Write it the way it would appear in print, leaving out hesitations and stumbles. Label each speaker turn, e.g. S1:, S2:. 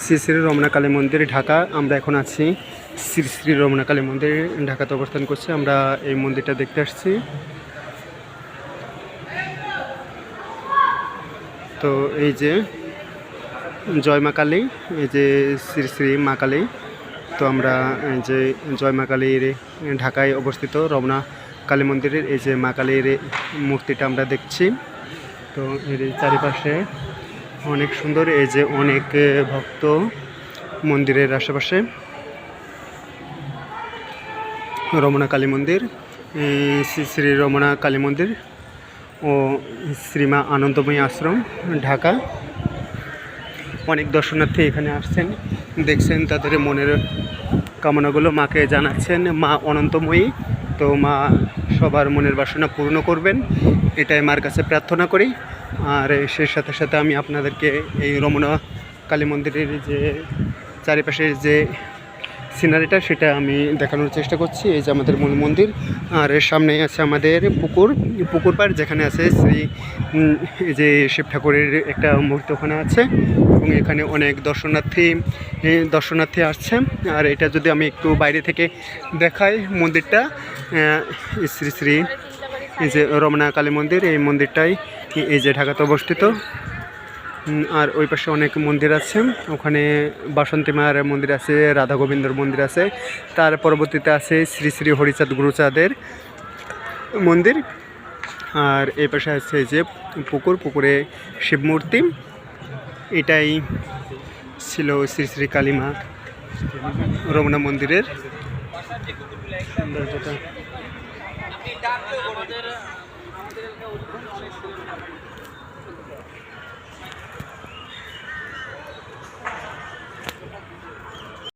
S1: শ্রী শ্রী রমনা কালী মন্দির ঢাকা। আমরা এখন আছি শ্রী শ্রী রমনা কালী মন্দির ঢাকাতে অবস্থান করছি। আমরা এই মন্দিরটা দেখতে আসছি। তো এই যে জয় মা কালী, এই যে শ্রী শ্রী মা কালী। তো আমরা এই যে জয় মা কালীর ঢাকায় অবস্থিত রমনা কালী মন্দিরের এই যে মা কালীর মূর্তিটা আমরা দেখছি। তো এর চারিপাশে অনেক সুন্দর, এই যে অনেক ভক্ত মন্দিরের আশেপাশে। রমনা কালী মন্দির, শ্রী শ্রী রমনা কালী মন্দির ও শ্রীমা আনন্দময়ী আশ্রম ঢাকা। অনেক দর্শনার্থী এখানে আসছেন, দেখছেন তাদের মনের কামনাগুলো মাকে জানাচ্ছেন। মা অনন্তময়ী, তো মা সবার মনের বাসনা পূর্ণ করবেন, এটাই মার কাছে প্রার্থনা করি। আর সেই সাথে সাথে আমি আপনাদেরকে এই রমনা কালী মন্দিরের যে চারিপাশের যে সিনারিটা সেটা আমি দেখানোর চেষ্টা করছি। এই যে আমাদের মূল মন্দির, আর এর সামনেই আছে আমাদের পুকুর পাড়, যেখানে আছে শ্রী যে শিব ঠাকুরের একটা মূর্তি ওখানে আছে, এবং এখানে অনেক দর্শনার্থী আসছে। আর এটা যদি আমি একটু বাইরে থেকে দেখাই মন্দিরটা, শ্রী শ্রী এই যে রমনা কালী মন্দির, এই মন্দিরটাই এই যে ঢাকাতে অবস্থিত। আর ওই পাশে অনেক মন্দির আছে, ওখানে বাসন্তী মায়ের মন্দির আছে, রাধা গোবিন্দর মন্দির আছে, তার পরবর্তীতে আছে শ্রী শ্রী হরিচাঁদ গুরুচাঁদের মন্দির। আর এই পাশে আছে যে পুকুরে শিব মূর্তি। এটাই ছিল শ্রী শ্রী কালী মা রমনা মন্দিরের সৌন্দর্যতা।